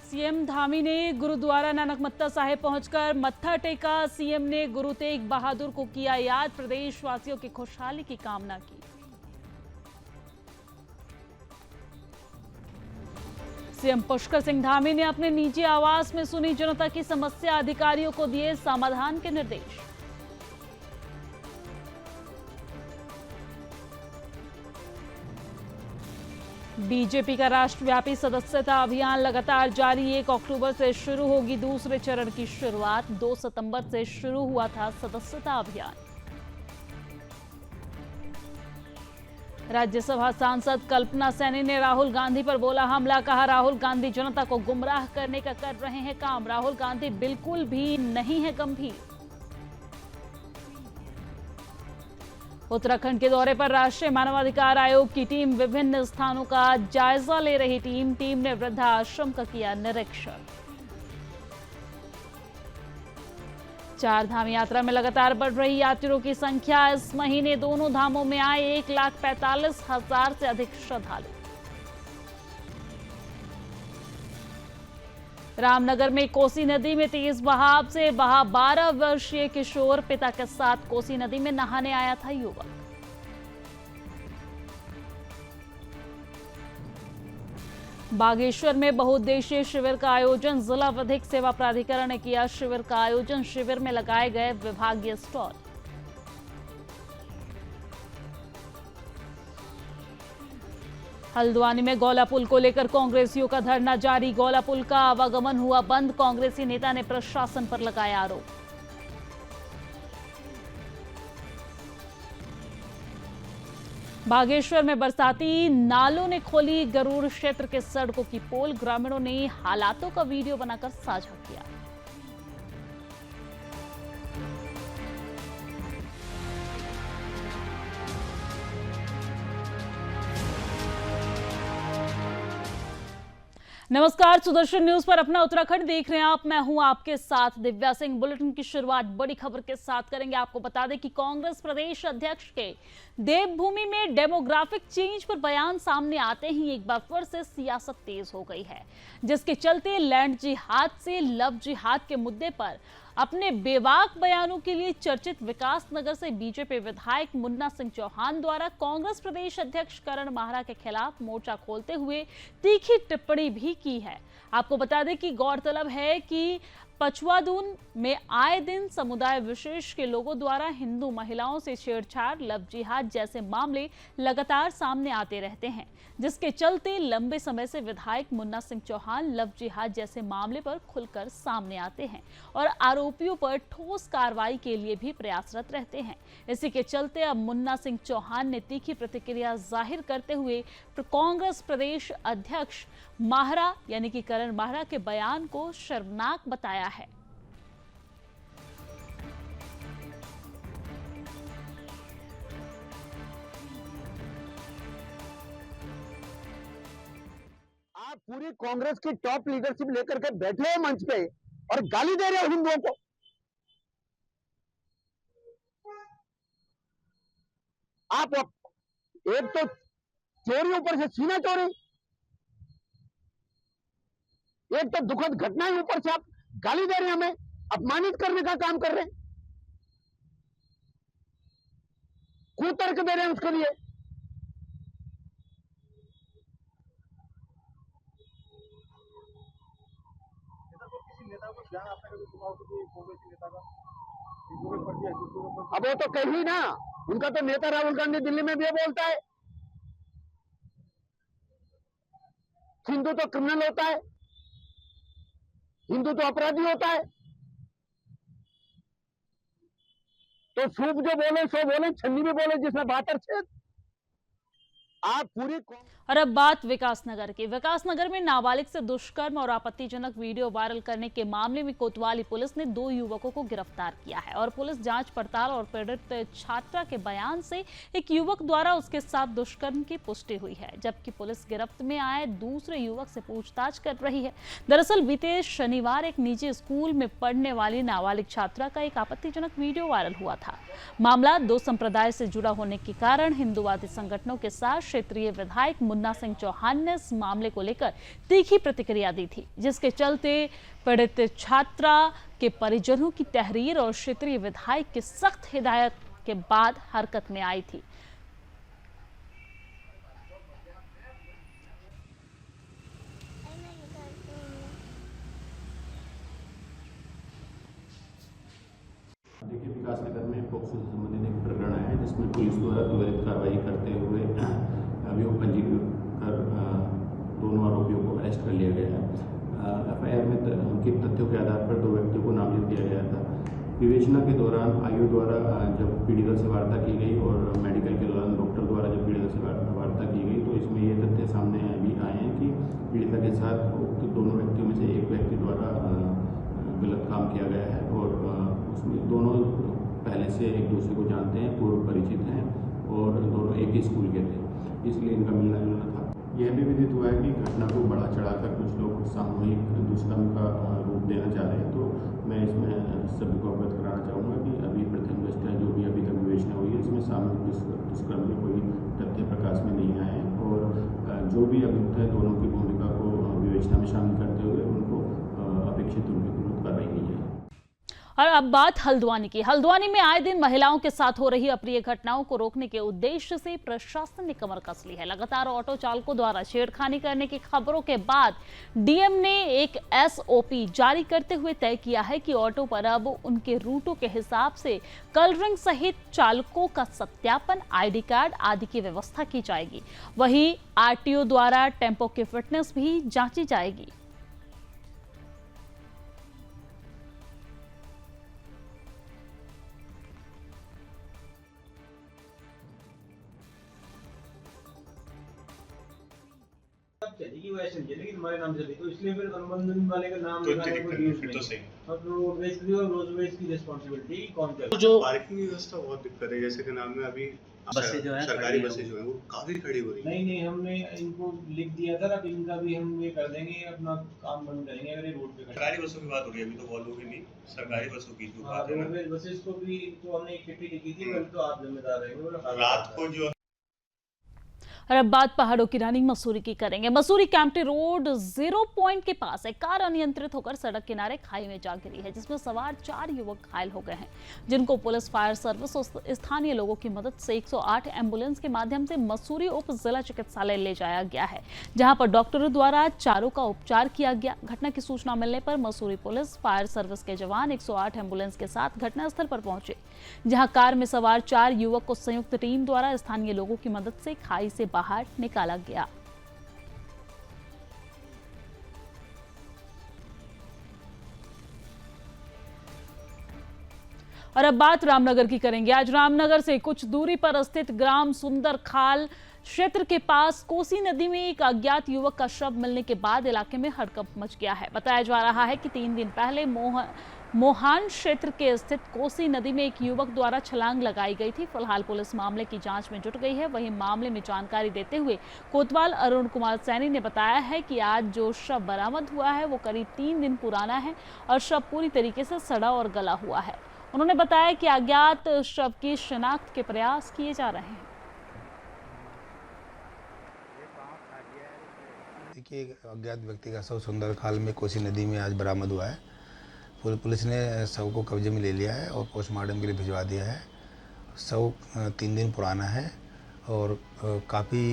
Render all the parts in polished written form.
CM Dhami ने गुरुद्वारा नानकमत्ता साहिब पहुंचकर मत्था टेका। सीएम ने गुरु तेग बहादुर को किया याद, प्रदेशवासियों की खुशहाली की कामना की। सीएम पुष्कर सिंह धामी ने अपने निजी आवास में सुनी जनता की समस्या, अधिकारियों को दिए समाधान के निर्देश। बीजेपी का राष्ट्रव्यापी सदस्यता अभियान लगातार जारी, 1 अक्टूबर से शुरू होगी दूसरे चरण की शुरुआत। 2 सितंबर से शुरू हुआ था सदस्यता अभियान। राज्यसभा सांसद कल्पना सैनी ने राहुल गांधी पर बोला हमला, कहा राहुल गांधी जनता को गुमराह करने का कर रहे हैं काम। राहुल गांधी बिल्कुल भी नहीं है गंभीर। उत्तराखंड के दौरे पर राष्ट्रीय मानवाधिकार आयोग की टीम, विभिन्न स्थानों का जायजा ले रही टीम ने वृद्धाश्रम का किया निरीक्षण। 4 धाम यात्रा में लगातार बढ़ रही यात्रियों की संख्या, इस महीने दोनों धामों में आए 1,45,000 से अधिक श्रद्धालु। रामनगर में कोसी नदी में तेज बहाव से बहा 12 वर्षीय किशोर, पिता के साथ कोसी नदी में नहाने आया था युवक। बागेश्वर में बहुउद्देशीय शिविर का आयोजन, जिला विधिक सेवा प्राधिकरण ने किया शिविर का आयोजन। शिविर में लगाए गए विभागीय स्टॉल। हल्द्वानी में गौला पुल को लेकर कांग्रेसियों का धरना जारी, गौला पुल का आवागमन हुआ बंद। कांग्रेसी नेता ने प्रशासन पर लगाया आरोप। बागेश्वर में बरसाती नालों ने खोली गरूर क्षेत्र के सड़कों की पोल, ग्रामीणों ने हालातों का वीडियो बनाकर साझा किया। नमस्कार, सुदर्शन न्यूज पर अपना उत्तराखंड देख रहे हैं आप। मैं हूं आपके साथ दिव्या सिंह। बुलेटिन की शुरुआत बड़ी खबर के साथ करेंगे। आपको बता दें कि कांग्रेस प्रदेश अध्यक्ष के देवभूमि में डेमोग्राफिक चेंज पर बयान सामने आते ही एक बार फिर से सियासत तेज हो गई है, जिसके चलते लैंड जिहाद से लव जिहाद के मुद्दे पर अपने बेबाक बयानों के लिए चर्चित विकासनगर से बीजेपी विधायक मुन्ना सिंह चौहान द्वारा कांग्रेस प्रदेश अध्यक्ष करण माहरा के खिलाफ मोर्चा खोलते हुए तीखी टिप्पणी भी की है। आपको बता दें कि गौरतलब है कि पचुआदून में आए दिन समुदाय विशेष के लोगों द्वारा हिंदू महिलाओं से छेड़छाड़, लव जिहाद जैसे मामले लगातार सामने आते रहते हैं, जिसके चलते लंबे समय से विधायक मुन्ना सिंह चौहान लव जिहाद जैसे मामले पर खुलकर सामने आते हैं और आरोपियों पर ठोस कार्रवाई के लिए भी प्रयासरत रहते हैं। इसी के चलते अब मुन्ना सिंह चौहान ने तीखी प्रतिक्रिया जाहिर करते हुए कांग्रेस प्रदेश अध्यक्ष माहरा यानी कि करण माहरा के बयान को शर्मनाक बताया है। आप पूरी कांग्रेस की टॉप लीडरशिप लेकर के बैठे हो मंच पे और गाली दे रहे हो हिंदुओं को। आप एक तो चोरी, ऊपर से सीना चोरी, एक तो दुखद घटना है, ऊपर से आप गाली दे रहे हैं, हमें अपमानित करने का काम कर रहे हैं, कुतर्क दे रहे हैं उसके लिए। अब वो तो कही ना, उनका तो नेता राहुल गांधी दिल्ली में भी बोलता है हिंदू तो क्रिमिनल होता है, हिंदू तो अपराधी होता है। तो सूप जो बोले सो बोले, छन्नी भी बोले जिसमें 72 छेद। आप पूरी और अब बात विकासनगर की। विकासनगर में नाबालिग से दुष्कर्म और आपत्तिजनक वीडियो वायरल करने के मामले में कोतवाली पुलिस ने 2 युवकों को गिरफ्तार किया है और पुलिस जांच पड़ताल और पीड़ित छात्रा के बयान से एक युवक द्वारा उसके साथ दुष्कर्म की पुष्टि हुई है, जबकि पुलिस गिरफ्त में आए दूसरे युवक से पूछताछ कर रही है। दरअसल बीते शनिवार एक निजी स्कूल में पढ़ने वाली नाबालिग छात्रा का एक आपत्तिजनक वीडियो वायरल हुआ था। मामला 2 संप्रदाय से जुड़ा होने के कारण हिंदूवादी संगठनों के साथ क्षेत्रीय विधायक मुन्ना सिंह चौहान ने इस मामले को लेकर तीखी प्रतिक्रिया दी थी, जिसके चलते पीड़ित छात्रा के परिजनों की तहरीर और क्षेत्रीय विधायक की सख्त हिदायत के बाद हरकत में आई थी। देखिए, विकास नगर में पॉक्सो से संबंधित एक प्रकरण आया है जिसमें पुलिस द्वारा त्वरित कार्रवाई करते हुए अभियोग पंजीकृत कर दोनों आरोपियों को अरेस्ट कर लिया गया है। एफआईआर में अंकित तथ्यों के आधार पर 2 व्यक्तियों को नामजद किया गया था। विवेचना के दौरान आयु द्वारा जब पीड़िता से वार्ता की गई और मेडिकल के दौरान डॉक्टर द्वारा जब पीड़िता से वार्ता की गई तो इसमें ये तथ्य सामने भी आए हैं कि पीड़िता के साथ उक्त दोनों व्यक्तियों में से एक व्यक्ति द्वारा गलत काम किया गया है और उसमें दोनों पहले से एक दूसरे को जानते हैं, पूर्व परिचित हैं और दोनों एक ही स्कूल के थे, इसलिए इनका मिलना जुलना था। यह भी विदित हुआ है कि घटना को बढ़ा चढ़ाकर कुछ लोग सामूहिक दुष्कर्म का रूप देना चाह रहे हैं, तो मैं इसमें सभी को अवगत कराना चाहूँगा कि अभी प्रथम दृष्टया जो भी अभी तक विवेचना हुई है इसमें सामूहिक दुष्कर्म में कोई तथ्य प्रकाश में नहीं आए हैं और जो भी अभियुक्त है दोनों की भूमिका को विवेचना में शामिल करते हुए उनको अपेक्षित उनके विरुद्ध कार्रवाई की जाए। और अब बात हल्द्वानी की। हल्द्वानी में आए दिन महिलाओं के साथ हो रही अप्रिय घटनाओं को रोकने के उद्देश्य से प्रशासन ने कमर कस ली है। लगातार ऑटो चालकों द्वारा छेड़खानी करने की खबरों के बाद डीएम ने एक एसओपी जारी करते हुए तय किया है कि ऑटो पर अब उनके रूटों के हिसाब से कलर रंग सहित चालकों का सत्यापन, आईडी कार्ड आदि की व्यवस्था की जाएगी। वहीं आरटीओ द्वारा टेम्पो की फिटनेस भी जांची जाएगी। चलेगी वैसे चलेगी, तुम्हारे नाम चलेगी, तो इसलिए फिर अनुबंधन वाले का नाम लगाने को यूज फिर तो सही। अब रोडवेज की और रोडवेज की रिस्पांसिबिलिटी कौन करे? जो पार्किंग व्यवस्था बहुत दिक्कत है, जैसे कि नाम में अभी बसें जो है सरकारी बसें जो है वो काफी खड़ी हो रही है। नहीं हमने इनको लिख दिया था, अब इनका भी हम ये कर देंगे, अपना काम बंद करेंगे अगर ये रोड पे खड़े। सरकारी बसों की बात हो रही है, अभी तो वॉल्वो की नहीं, सरकारी बसों की जो बात है ना, रोडवेज बसेस को भी तो हमने एक चिट्ठी लिखी थी, कल तो आप जिम्मेदार रहेंगे। रात को जो और अब बात पहाड़ों की रानी मसूरी की करेंगे। मसूरी कैंपटी रोड 0 पॉइंट के पास एक कार अनियंत्रित होकर सड़क किनारे खाई में जा गिरी है, जिसमें सवार 4 युवक घायल हो गए हैं, जिनको पुलिस, फायर सर्विस और स्थानीय लोगों की मदद से 108 एम्बुलेंस के माध्यम से मसूरी उप जिला चिकित्सालय ले जाया गया है, जहां पर डॉक्टरों द्वारा चारों का उपचार किया गया। घटना की सूचना मिलने पर मसूरी पुलिस, फायर सर्विस के जवान 108 एम्बुलेंस के साथ घटनास्थल पर पहुंचे, जहां कार में सवार 4 युवक को संयुक्त टीम द्वारा स्थानीय लोगों की मदद से खाई से बाहर निकाला गया। और अब बात रामनगर की करेंगे। आज रामनगर से कुछ दूरी पर स्थित ग्राम सुंदर खाल क्षेत्र के पास कोसी नदी में एक अज्ञात युवक का शव मिलने के बाद इलाके में हड़कंप मच गया है। बताया जा रहा है कि 3 दिन पहले मोहान क्षेत्र के स्थित कोसी नदी में एक युवक द्वारा छलांग लगाई गई थी। फिलहाल पुलिस मामले की जांच में जुट गई है। वहीं मामले में जानकारी देते हुए कोतवाल अरुण कुमार सैनी ने बताया है कि आज जो शव बरामद हुआ है वो करीब 3 दिन पुराना है और शव पूरी तरीके से सड़ा और गला हुआ है। उन्होंने बताया कि अज्ञात शव की शिनाख्त के प्रयास किए जा रहे हैं। देखिए, अज्ञात व्यक्ति का शव सुंदर खाल में कोसी नदी में आज बरामद हुआ है। पुलिस ने शव को कब्जे में ले लिया है और पोस्टमार्टम के लिए भिजवा दिया है। शव 3 दिन पुराना है और काफ़ी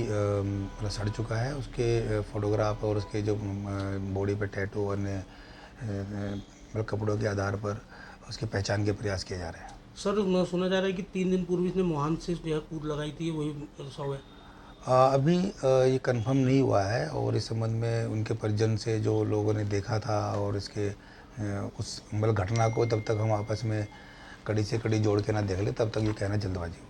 सड़ चुका है। उसके फोटोग्राफ और उसके जो बॉडी पे टैटू और मतलब कपड़ों के आधार पर उसकी पहचान के प्रयास किए जा रहे हैं। सर, सुना जा रहा है कि 3 दिन पूर्व इसने मोहान से जो है कूद लगाई थी, वही शव है। अभी ये कंफर्म नहीं हुआ है और इस संबंध में उनके परिजन से जो लोगों ने देखा था और इसके उस मतलब घटना को तब तक हम आपस में कड़ी से कड़ी जोड़ के ना देख ले, तब तक ये कहना जल्दबाजी होगी।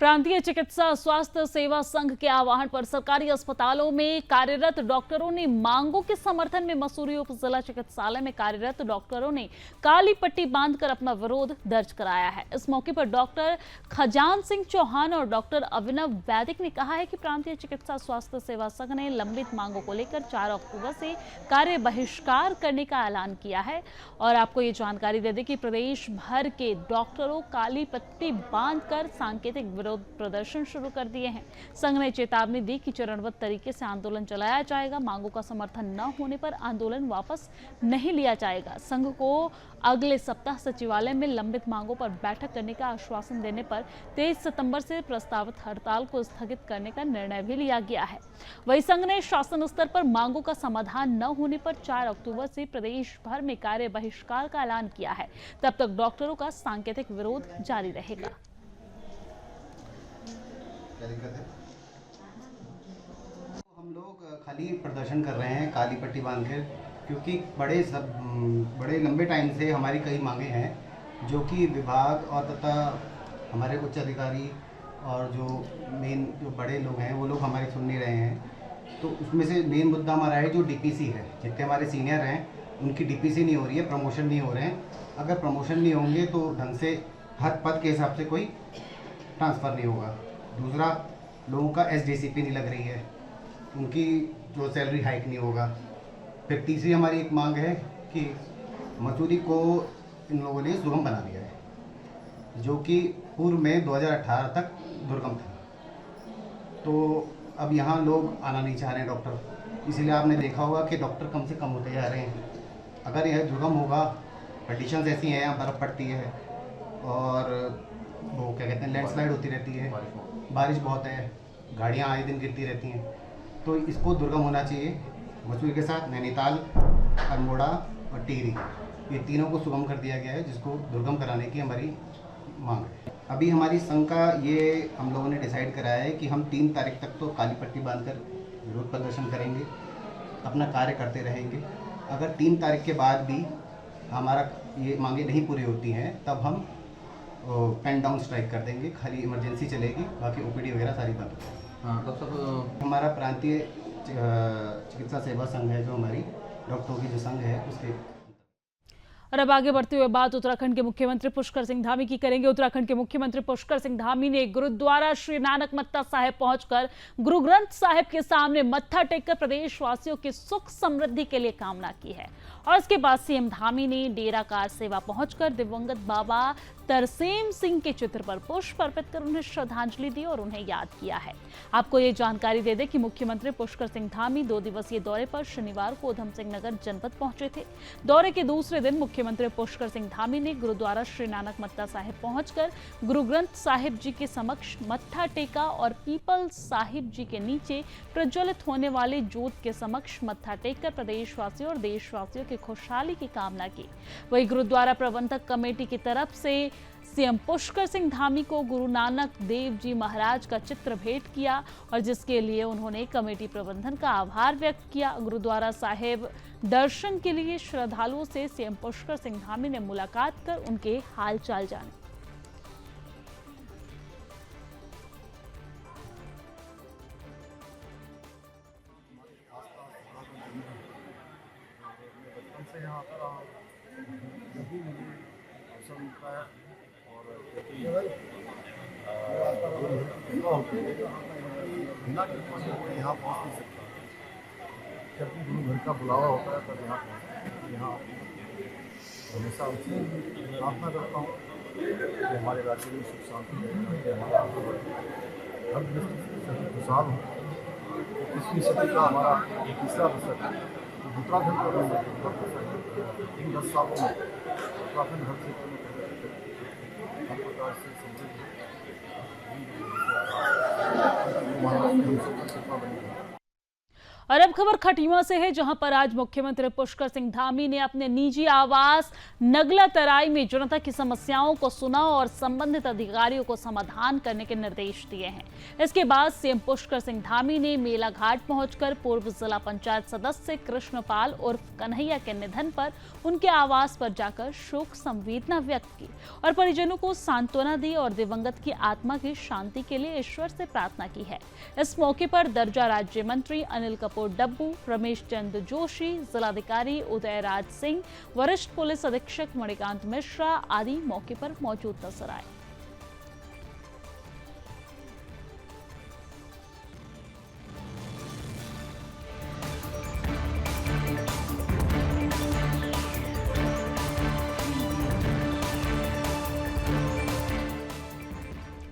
प्रांतीय चिकित्सा स्वास्थ्य सेवा संघ के आह्वान पर सरकारी अस्पतालों में कार्यरत डॉक्टरों ने मांगों के समर्थन में मसूरी उप जिला चिकित्सालय में कार्यरत डॉक्टरों ने काली पट्टी बांधकर अपना विरोध दर्ज कराया है। इस मौके पर डॉक्टर खजान सिंह चौहान और डॉक्टर अभिनव वैदिक ने कहा है कि प्रांतीय चिकित्सा स्वास्थ्य सेवा संघ ने लंबित मांगों को लेकर 4 अक्टूबर से कार्य बहिष्कार करने का ऐलान किया है। और आपको ये जानकारी दे दें कि प्रदेश भर के डॉक्टरों काली पट्टी बांधकर सांकेतिक विरोध प्रदर्शन शुरू कर दिए हैं। संघ ने चेतावनी दी कि चरणबद्ध तरीके से आंदोलन चलाया जाएगा। मांगों का समर्थन न होने पर आंदोलन वापस नहीं लिया जाएगा। संघ को अगले सप्ताह सचिवालय में लंबित मांगों पर बैठक करने का आश्वासन देने पर 23 सितंबर से प्रस्तावित हड़ताल को स्थगित करने का निर्णय भी लिया गया है। वहीं संघ ने शासन स्तर पर मांगों का समाधान न होने पर 4 अक्टूबर से प्रदेश भर में कार्य बहिष्कार का ऐलान किया है। तब तक डॉक्टरों का सांकेतिक विरोध जारी रहेगा। हम लोग खाली प्रदर्शन कर रहे हैं काली पट्टी बांध कर, क्योंकि बड़े लंबे टाइम से हमारी कई मांगे हैं जो कि विभाग और तथा हमारे उच्च अधिकारी और जो बड़े लोग हैं वो लोग हमारी सुन नहीं रहे हैं। तो उसमें से मेन मुद्दा हमारा है जो डीपीसी है। जितने हमारे सीनियर हैं उनकी डीपीसी नहीं हो रही है, प्रमोशन नहीं हो रहे हैं। अगर प्रमोशन नहीं होंगे तो ढंग से हर पद के हिसाब से कोई ट्रांसफ़र नहीं होगा। दूसरा, लोगों का एसडीसीपी नहीं लग रही है, उनकी जो सैलरी हाइक नहीं होगा। फिर तीसरी हमारी एक मांग है कि मसूरी को इन लोगों ने दुर्गम बना दिया है, जो कि पूर्व में 2018 तक दुर्गम था। तो अब यहाँ लोग आना नहीं चाह रहे हैं डॉक्टर, इसीलिए आपने देखा होगा कि डॉक्टर कम से कम होते जा रहे हैं। अगर यह दुर्गम होगा, कंडीशंस ऐसी हैं, यहाँ बर्फ़ पड़ती है और वो क्या कहते हैं लैंडस्लाइड होती रहती है, बारिश बहुत है, गाड़ियाँ आए दिन गिरती रहती हैं। तो इसको दुर्गम होना चाहिए। मसूरी के साथ नैनीताल, अल्मोड़ा और टिहरी, ये तीनों को सुगम कर दिया गया है, जिसको दुर्गम कराने की हमारी मांग है। अभी हमारी संघ का ये हम लोगों ने डिसाइड कराया है कि हम 3 तारीख तक तो काली पट्टी बांधकर विरोध प्रदर्शन करेंगे, अपना कार्य करते रहेंगे। अगर 3 तारीख के बाद भी हमारा ये मांगे नहीं पूरी होती हैं, तब हम पेन डाउन स्ट्राइक कर देंगे। खाली इमरजेंसी चलेगी, बाकी ओपीडी वगैरह सारी बंद हो जाएगी। हाँ, तब तक हमारा प्रांतीय चिकित्सा सेवा संघ है, जो हमारी डॉक्टरों की जो संघ है उसके। और अब आगे बढ़ते हुए बात उत्तराखंड के मुख्यमंत्री पुष्कर सिंह धामी की करेंगे। उत्तराखंड के मुख्यमंत्री पुष्कर सिंह धामी ने गुरुद्वारा श्री नानक मत्ता साहिब पहुंचकर गुरु ग्रंथ साहिब के सामने मत्था टेककर प्रदेशवासियों की सुख समृद्धि के लिए कामना की है। और इसके बाद सीएम धामी ने डेरा कार सेवा पहुंचकर दिवंगत बाबा तरसेम सिंह के चित्र पर पुष्प अर्पित कर उन्हें श्रद्धांजलि दी और उन्हें याद किया है। आपको ये जानकारी दे दें कि मुख्यमंत्री पुष्कर सिंह धामी 2 दिवसीय दौरे पर शनिवार को उधम सिंह नगर जनपद पहुंचे थे। दौरे के दूसरे दिन मुख्यमंत्री पुष्कर सिंह धामी ने गुरुद्वारा श्री नानक मत्ता साहिब पहुंचकर गुरु ग्रंथ साहिब जी के समक्ष मत्था टेका और पीपल साहिब जी के नीचे प्रज्वलित होने वाले जोत के समक्ष मत्था टेककर प्रदेशवासियों और देशवासियों की खुशहाली की कामना की। वहीं गुरुद्वारा प्रबंधक कमेटी की तरफ से सीएम पुष्कर सिंह धामी को गुरु नानक देव जी महाराज का चित्र भेंट किया और जिसके लिए उन्होंने कमेटी प्रबंधन का आभार व्यक्त किया। गुरुद्वारा साहिब दर्शन के लिए श्रद्धालुओं से सीएम पुष्कर सिंह धामी ने मुलाकात कर उनके हालचाल जाने। यहाँ पहुँच नहीं सकता, जब भी गुरु घर का बुलावा होता है तब यहाँ हमेशा उनसे प्रार्थना करता हूँ कि हमारे राज्य में सुख शांति रहे, हमारा हर दृष्टि से खुशहाल हो। 21वीं सदी का हमारा 21वां दशक है। उत्तराखंड का 10 सालों में उत्तराखंड हर क्षेत्र में हर प्रकार से समृद्ध और अब खबर खटीमा से है, जहां पर आज मुख्यमंत्री पुष्कर सिंह धामी ने अपने निजी आवास नगला तराई में जनता की समस्याओं को सुना और संबंधित अधिकारियों को समाधान करने के निर्देश दिए हैं। इसके बाद सीएम पुष्कर सिंह धामी ने मेला घाट पहुंचकर पूर्व जिला पंचायत सदस्य कृष्णपाल उर्फ कन्हैया के निधन पर उनके आवास पर जाकर शोक संवेदना व्यक्त की और परिजनों को सांत्वना दी और दिवंगत की आत्मा की शांति के लिए ईश्वर से प्रार्थना की है। इस मौके पर दर्जा राज्य मंत्री अनिल कपूर डब्बू, रमेश चंद्र जोशी, जिलाधिकारी उदय राज सिंह, वरिष्ठ पुलिस अधीक्षक मणिकांत मिश्रा आदि मौके पर मौजूद नजर आए।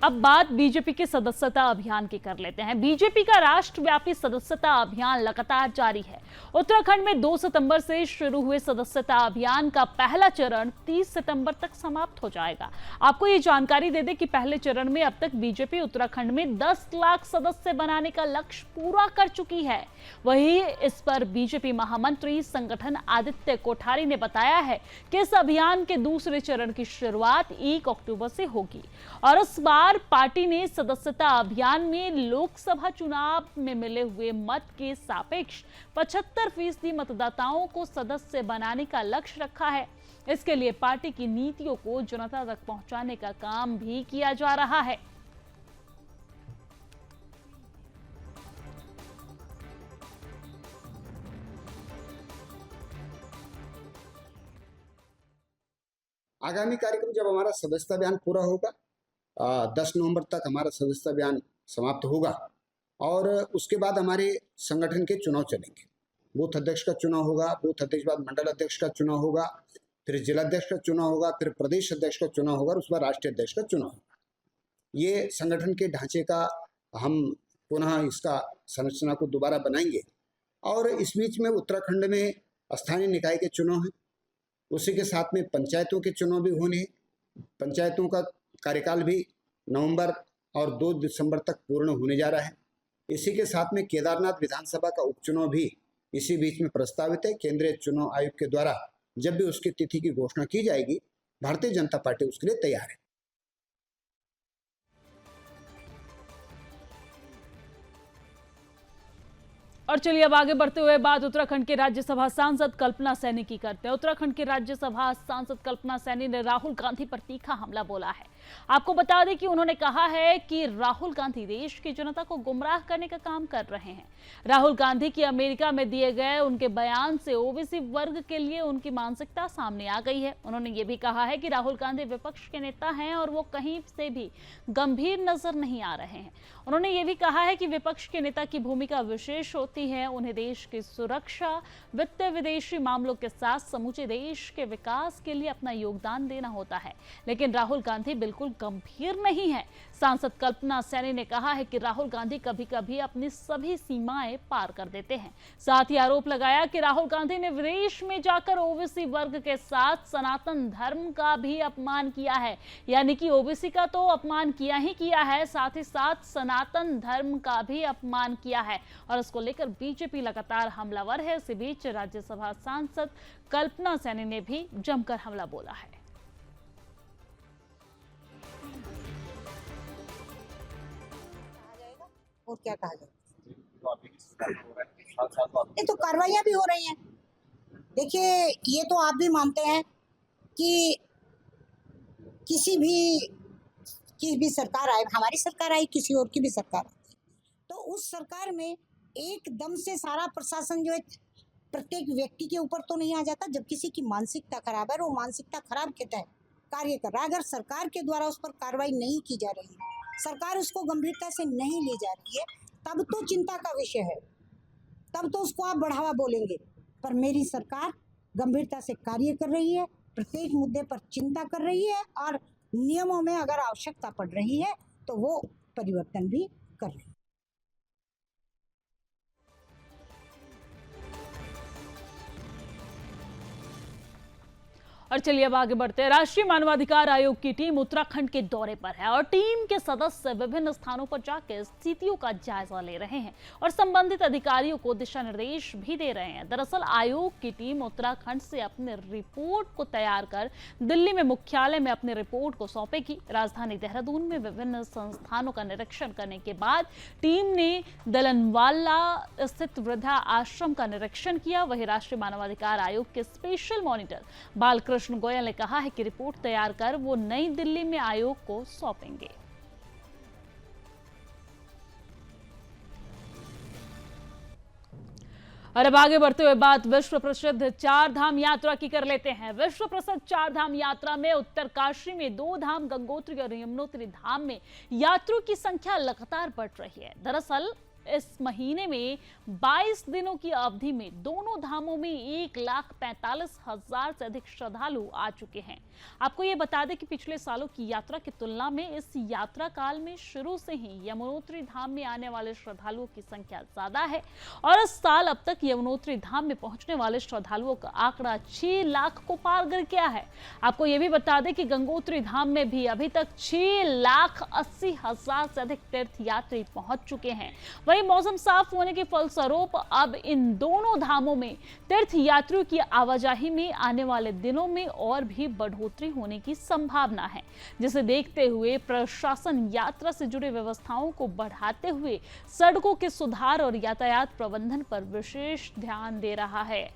अब बात बीजेपी के सदस्यता अभियान की कर लेते हैं। बीजेपी का राष्ट्रव्यापी सदस्यता अभियान लगातार जारी है। उत्तराखंड में 2 सितंबर से शुरू हुए सदस्यता अभियान का पहला चरण 30 सितंबर तक समाप्त हो जाएगा। आपको ये जानकारी दे दें कि पहले चरण में अब तक बीजेपी उत्तराखंड में 10 लाख सदस्य बनाने का लक्ष्य पूरा कर चुकी है। वहीं इस पर बीजेपी महामंत्री संगठन आदित्य कोठारी ने बताया है कि इस अभियान के दूसरे चरण की शुरुआत 1 अक्टूबर से होगी और इस बार पार्टी ने सदस्यता अभियान में लोकसभा चुनाव में मिले हुए मत के सापेक्ष 75% मतदाताओं को सदस्य बनाने का लक्ष्य रखा है। इसके लिए पार्टी की नीतियों को जनता तक पहुंचाने का काम भी किया जा रहा है। आगामी कार्यक्रम जब हमारा सदस्यता अभियान पूरा होगा, 10 नवंबर तक हमारा सदस्यता अभियान समाप्त होगा और उसके बाद हमारे संगठन के चुनाव चलेंगे। बूथ अध्यक्ष का चुनाव होगा, बूथ अध्यक्ष बाद मंडल अध्यक्ष का चुनाव होगा, फिर जिलाध्यक्ष का चुनाव होगा, फिर प्रदेश अध्यक्ष का चुनाव होगा और उसके बाद राष्ट्रीय अध्यक्ष का चुनाव होगा। ये संगठन के ढांचे का हम पुनः इसका संरचना को दोबारा बनाएंगे और इस बीच में उत्तराखंड में स्थानीय निकाय के चुनाव हैं, उसी के साथ में पंचायतों के चुनाव भी होने हैं। पंचायतों का कार्यकाल भी नवंबर और 2 दिसंबर तक पूर्ण होने जा रहा है। इसी के साथ में केदारनाथ विधानसभा का उपचुनाव भी इसी बीच में प्रस्तावित है। केंद्रीय चुनाव आयोग के द्वारा जब भी उसकी तिथि की घोषणा की जाएगी, भारतीय जनता पार्टी उसके लिए तैयार है। और चलिए अब आगे बढ़ते हुए बात उत्तराखंड के राज्यसभा सांसद कल्पना सैनी की करते हैं। उत्तराखंड के राज्यसभा सांसद कल्पना सैनी ने राहुल गांधी पर तीखा हमला बोला है। आपको बता दें कि उन्होंने कहा है कि राहुल गांधी देश की जनता को गुमराह करने का काम कर रहे हैं। राहुल गांधी की अमेरिका में दिए गए उनके बयान से ओबीसी वर्ग के लिए उनकी मानसिकता सामने आ गई है। उन्होंने ये भी कहा है कि राहुल गांधी विपक्ष के नेता हैं और वो कहीं से भी गंभीर नजर नहीं आ रहे हैं। उन्होंने ये भी कहा है कि विपक्ष के नेता की भूमिका विशेष होती है। उन्हें देश की सुरक्षा, वित्त, विदेशी मामलों के साथ समूचे देश के विकास के लिए अपना योगदान देना होता है। लेकिन राहुल गांधी बिल्कुल गंभीर नहीं है। सांसद कल्पना सैनी ने कहा है कि राहुल गांधी कभी कभी अपनी सभी सीमाएं पार कर देते हैं। साथ ही आरोप लगाया कि राहुल गांधी ने विदेश में जाकर ओबीसी वर्ग के साथ सनातन धर्म का भी अपमान किया है। यानी कि ओबीसी का तो अपमान किया ही किया है, साथ ही साथ सनातन धर्म का भी अपमान किया है और इसको लेकर बीजेपी लगातार हमलावर है। इसी बीच राज्यसभा सांसद कल्पना सैनी ने भी जमकर हमला बोला है। और क्या कहा जाए, ये तो कार्रवाइयां भी हो रही हैं। देखिए, ये तो आप भी मानते हैं कि किसी भी सरकार आए, हमारी सरकार आई, किसी और की भी सरकार आई, तो उस सरकार में एकदम से सारा प्रशासन जो है प्रत्येक व्यक्ति के ऊपर तो नहीं आ जाता। जब किसी की मानसिकता खराब है, वो मानसिकता खराब के तहत कार्य कर रहा है, अगर सरकार के द्वारा उस पर कार्रवाई नहीं की जा रही है, सरकार उसको गंभीरता से नहीं ली जा रही है, तब तो चिंता का विषय है, तब तो उसको आप बढ़ावा बोलेंगे। पर मेरी सरकार गंभीरता से कार्य कर रही है, प्रत्येक मुद्दे पर चिंता कर रही है और नियमों में अगर आवश्यकता पड़ रही है तो वो परिवर्तन भी कर रही है। और चलिए अब आगे बढ़ते हैं। राष्ट्रीय मानवाधिकार आयोग की टीम उत्तराखंड के दौरे पर है और टीम के सदस्य विभिन्न स्थानों पर जाकर स्थितियों का जायजा ले रहे हैं और संबंधित अधिकारियों को दिशा निर्देश भी दे रहे हैं। दरअसल आयोग की टीम उत्तराखंड से अपने रिपोर्ट को तैयार कर दिल्ली में मुख्यालय में अपनी रिपोर्ट को सौंपेगी। राजधानी देहरादून में विभिन्न संस्थानों का निरीक्षण करने के बाद टीम ने दलनवाला स्थित वृद्धा आश्रम का निरीक्षण किया। वहीं राष्ट्रीय मानवाधिकार आयोग के स्पेशल मॉनिटर बालकृष्ण गोयल ने कहा है कि रिपोर्ट तैयार कर वो नई दिल्ली में आयोग को सौंपेंगे। और अब आगे बढ़ते हुए बात विश्व प्रसिद्ध चार धाम यात्रा की कर लेते हैं। विश्व प्रसिद्ध चार धाम यात्रा में उत्तरकाशी में 2 धाम गंगोत्री और यमुनोत्री धाम में यात्रियों की संख्या लगातार बढ़ रही है। दरअसल इस महीने में 22 दिनों की अवधि में दोनों धामों में 1,45,000 से अधिक श्रद्धालु आ चुके हैं। आपको ये बता दें कि पिछले सालों की यात्रा की तुलना में इस यात्रा काल में शुरू से ही यमुनोत्री धाम में आने वाले श्रद्धालुओं की संख्या ज्यादा है और इस साल अब तक यमुनोत्री धाम में पहुंचने वाले श्रद्धालुओं का आंकड़ा 6 लाख को पार कर गया है। आपको ये भी बता दें कि गंगोत्री धाम में भी अभी तक 6,80,000 से अधिक तीर्थ यात्री पहुंच चुके हैं। वहीं मौसम साफ होने के फलस्वरूप अब इन दोनों धामों में तीर्थ यात्रियों की आवाजाही में आने वाले दिनों में और भी बढ़ोतरी होने की संभावना है, जिसे देखते हुए प्रशासन यात्रा से जुड़े व्यवस्थाओं को बढ़ाते हुए सड़कों के सुधार और यातायात प्रबंधन पर विशेष ध्यान दे रहा है।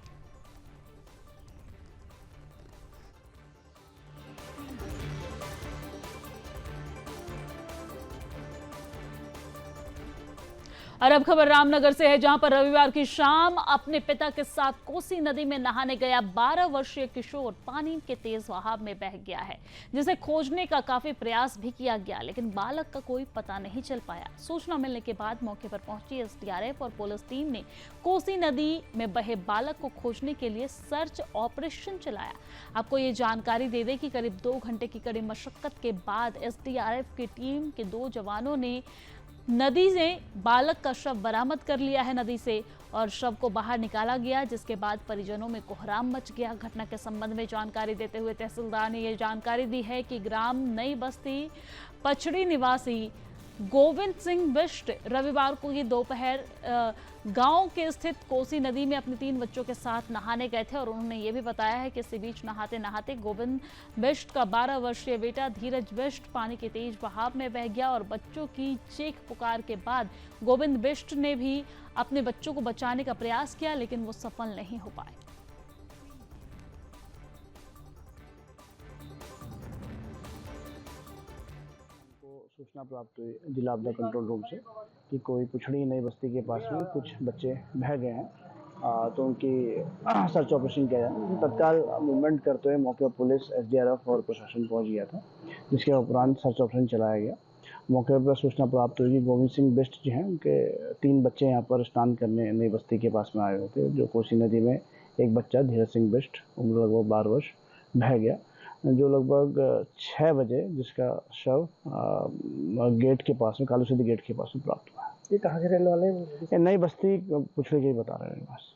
और अब खबर रामनगर से है, जहां पर रविवार की शाम अपने पिता के साथ कोसी नदी में नहाने गया 12 वर्षीय किशोर पानी के तेज बहाव में बह गया है, जिसे खोजने का काफी प्रयास भी किया गया, लेकिन बालक का कोई पता नहीं चल पाया। सूचना मिलने के बाद मौके पर पहुंची एसडीआरएफ और पुलिस टीम ने कोसी नदी में बहे बालक को खोजने के लिए सर्च ऑपरेशन चलाया। आपको ये जानकारी दे दें कि करीब 2 घंटे की कड़ी मशक्कत के बाद एसडीआरएफ की टीम के 2 जवानों ने नदी से बालक का शव बरामद कर लिया है नदी से और शव को बाहर निकाला गया, जिसके बाद परिजनों में कोहराम मच गया। घटना के संबंध में जानकारी देते हुए तहसीलदार ने यह जानकारी दी है कि ग्राम नई बस्ती पचड़ी निवासी गोविंद सिंह बिष्ट रविवार को ये दोपहर गांव के स्थित कोसी नदी में अपने 3 बच्चों के साथ नहाने गए थे और उन्होंने ये भी बताया है कि इसी बीच नहाते नहाते गोविंद बिष्ट का 12 वर्षीय बेटा धीरज बिष्ट पानी के तेज बहाव में बह गया और बच्चों की चीख पुकार के बाद गोविंद बिष्ट ने भी अपने बच्चों को बचाने का प्रयास किया, लेकिन वो सफल नहीं हो पाए। सूचना प्राप्त हुई जिला आपदा कंट्रोल रूम से कि कोई पुछड़ी नई बस्ती के पास में कुछ बच्चे बह गए हैं, तो उनकी सर्च ऑपरेशन किया जाए। तत्काल मूवमेंट करते हुए मौके पर पुलिस, एसडीआरएफ और प्रशासन पहुंच गया था, जिसके उपरांत सर्च ऑपरेशन चलाया गया। मौके पर सूचना प्राप्त हुई कि गोविंद सिंह बिष्ट जी हैं, उनके 3 बच्चे यहाँ पर स्नान करने नई बस्ती के पास में आए हुए थे, जो कोसी नदी में एक बच्चा धीरज सिंह बिष्ट उम्र लगभग 12 वर्ष बह गया, जो लगभग 6 बजे जिसका शव गेट के पास में कालू सीधी गेट के पास में प्राप्त हुआ। ये कहाँ के रहने वाले हैं? ये नई बस्ती पुछड़ी के ही बता रहे हैं बस।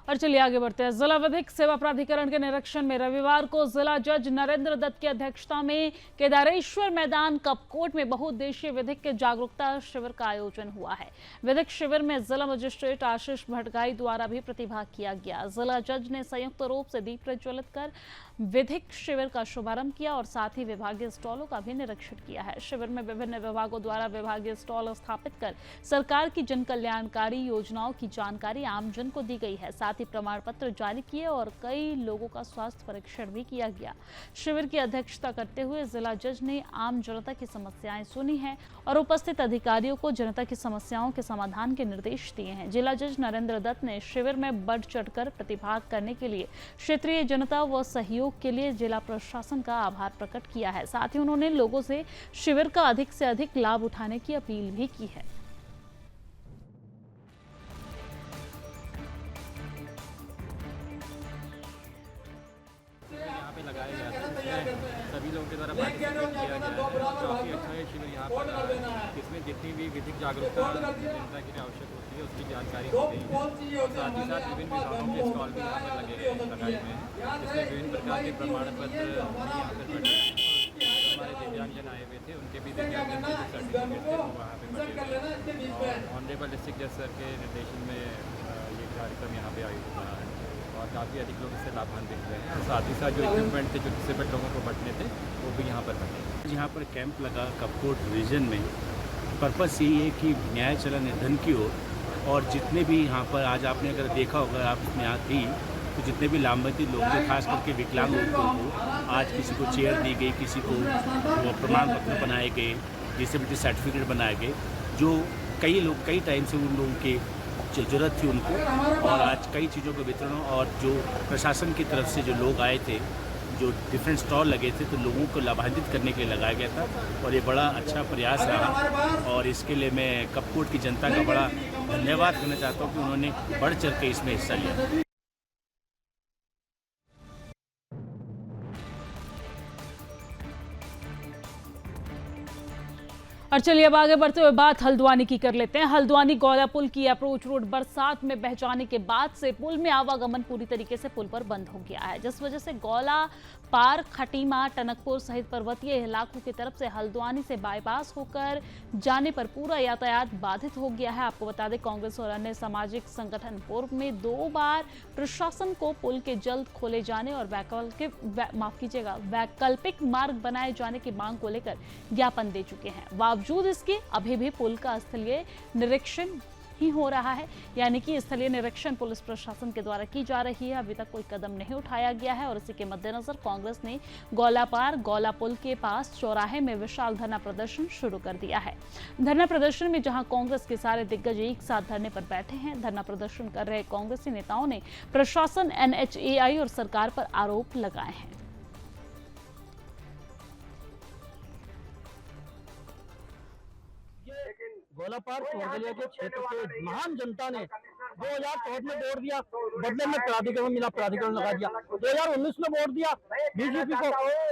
और चलिए आगे बढ़ते हैं। जिला विधिक सेवा प्राधिकरण के निरीक्षण में रविवार को जिला जज नरेंद्र दत्त की अध्यक्षता में केदारेश्वर मैदान कपकोट में बहुउद्देशीय विधिक के जागरूकता शिविर का आयोजन हुआ है। विधिक शिविर में जिला मजिस्ट्रेट आशीष भटगाई द्वारा भी प्रतिभाग किया गया। जिला जज ने संयुक्त रूप से दीप प्रज्वलित कर विधिक शिविर का शुभारंभ किया और साथ ही विभागीय स्टॉलों का भी निरीक्षण किया है। शिविर में विभिन्न विभागों द्वारा विभागीय स्टॉल स्थापित कर सरकार की जन कल्याणकारी योजनाओं की जानकारी आमजन को दी गई है। साथ ही प्रमाण पत्र जारी किए और कई लोगों का स्वास्थ्य परीक्षण भी किया गया। शिविर की अध्यक्षता करते हुए जिला जज ने आम जनता की समस्याएं सुनी हैं और उपस्थित अधिकारियों को जनता की समस्याओं के समाधान के निर्देश दिए हैं। जिला जज नरेंद्र दत्त ने शिविर में बढ़ चढ़कर प्रतिभाग करने के लिए क्षेत्रीय जनता व सहयोग के लिए जिला प्रशासन का आभार प्रकट किया है। साथ ही उन्होंने लोगों से शिविर का अधिक से अधिक लाभ उठाने की अपील भी की है। यहाँ पे लगाया गया था, सभी लोगों के द्वारा पार्टिसिपेट किया गया है। काफी अच्छा ये शिविर यहाँ पर, इसमें जितनी भी विधिक जागरूकता जनता के लिए आवश्यक होती है है उसकी जानकारी दी गई है। और साथ ही साथ विभिन्न विभागों के स्टॉल भी यहाँ पर लगाए हुए हैं, जिसमें विभिन्न प्रकार के प्रमाण पत्र यहाँ पर बटे हैं। हमारे दिव्यांगजन आए हुए थे, उनके भी दिव्यांगजन के जो सर्टिफिकेट थे वो वहाँ पे बटे हुए हैं। और ऑनरेबल डिस्ट्रिक्ट जज सर के निर्देशन में ये कार्यक्रम यहाँ पे आयोजित हो रहा है और काफ़ी अधिक लोग इससे लाभान्वित हुए हैं। और साथ ही साथ जो इक्विपमेंट थे, जो डिसेबल्ड लोगों को बटने थे, वो भी यहाँ पर बटे। यहाँ पर कैंप लगा कपकोट रीजन में, पर्पस यही है कि न्याय चला निर्धन की ओर। और जितने भी यहाँ पर आज आपने अगर देखा होगा, आप इसमें यहाँ थी, तो जितने भी लाभान्वित लोग थे, खास करके विकलांग लोगों को आज किसी को चेयर दी गई, किसी को वो प्रमाण पत्र बनाए गए, डिसेबिलिटी सर्टिफिकेट बनाए गए, जो कई टाइम से उन लोगों के ज़रूरत थी उनको। और आज कई चीज़ों का वितरण, और जो प्रशासन की तरफ से जो लोग आए थे, जो डिफरेंट स्टॉल लगे थे, तो लोगों को लाभान्वित करने के लिए लगाया गया था और ये बड़ा अच्छा प्रयास रहा। और इसके लिए मैं कपकोट की जनता का बड़ा धन्यवाद करना चाहता हूँ कि उन्होंने बढ़ चढ़ के इसमें हिस्सा लिया। और चलिए अब आगे बढ़ते हुए बात हल्द्वानी की कर लेते हैं। हल्द्वानी गौला पुल की अप्रोच रोड बरसात में बह जाने के बाद से पुल में आवागमन पूरी तरीके से पुल पर बंद हो गया है, जिस वजह से गौला पार, खटीमा, टनकपुर सहित पर्वतीय इलाकों की तरफ से हल्द्वानी से बाईपास होकर जाने पर पूरा यातायात बाधित हो गया है। आपको बता दें, कांग्रेस और अन्य सामाजिक संगठन पूर्व में 2 बार प्रशासन को पुल के जल्द खोले जाने और वैकल्पिक मार्ग बनाए जाने की मांग को लेकर ज्ञापन दे चुके हैं। बावजूद इसके अभी भी पुल का स्थलीय निरीक्षण ही हो रहा है, यानी कि स्थलीय निरीक्षण पुलिस प्रशासन के द्वारा की जा रही है। अभी तक कोई कदम नहीं उठाया गया है और इसी के मद्देनजर कांग्रेस ने गौला पार, गौला पुल के पास चौराहे में विशाल धरना प्रदर्शन शुरू कर दिया है। धरना प्रदर्शन में जहां कांग्रेस के सारे दिग्गज एक साथ धरने पर बैठे हैं, धरना प्रदर्शन कर रहे कांग्रेसी नेताओं ने प्रशासन, NHAI और सरकार पर आरोप लगाए हैं। गौला पार स्वर्गलिया के क्षेत्र से महान जनता ने 2014 में वोट दिया, बदले में प्राधिकरण मिला, प्राधिकरण लगा दिया। 2019 में वोट दिया बीजेपी को,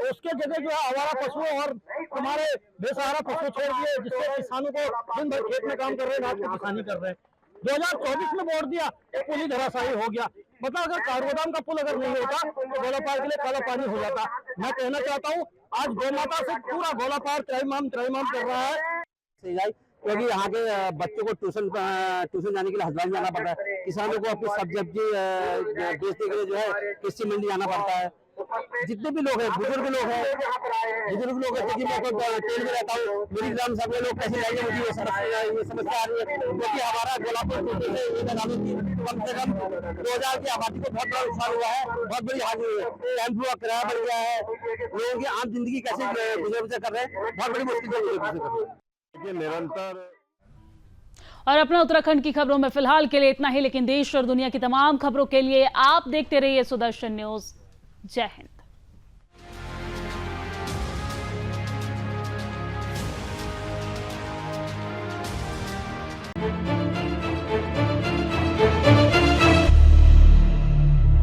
उसके जगह जो है आवारा पशुओं और हमारे बेसहारा पशु छोड़ दिए, जिससे किसानों को दिन भर खेत में काम कर रहे हैं, रात को किसानी कर रहे हैं। 2024 में वोट दिया, पुल ही धराशायी हो गया। मतलब अगर कारोबार का पुल अगर नहीं होता तो गौला पार के लिए काला पानी हो जाता। मैं कहना चाहता हूँ, आज गौ माता से पूरा गौला पार त्रयमाम कर रहा है, क्योंकि यहाँ के बच्चों को ट्यूशन जाने के लिए हल्द्वानी जाना पड़ता है, किसानों को अपनी सब्जी बेचने के लिए जो है कृषि मंडी जाना पड़ता है। जितने भी लोग हैं, बुजुर्ग लोग हैं, क्योंकि मैं ट्रेन में रहता हूँ, मेरी ग्राम सभा लोग कैसे जाएंगे, मुझे ये समस्या आ रही है। क्योंकि हमारा गोलापुर कम से कम 2000 की आबादी को बहुत बड़ा नुकसान हुआ है, बहुत बड़ी हानि हुई है। टेम्पो का किराया बढ़ गया है, लोगों की आम जिंदगी कैसे गुजर कर रहे हैं, बहुत बड़ी मुश्किल से गुजर कर रहे हैं निरंतर। और अपना उत्तराखंड की खबरों में फिलहाल के लिए इतना ही, लेकिन देश और दुनिया की तमाम खबरों के लिए आप देखते रहिए सुदर्शन न्यूज। जय हिंद।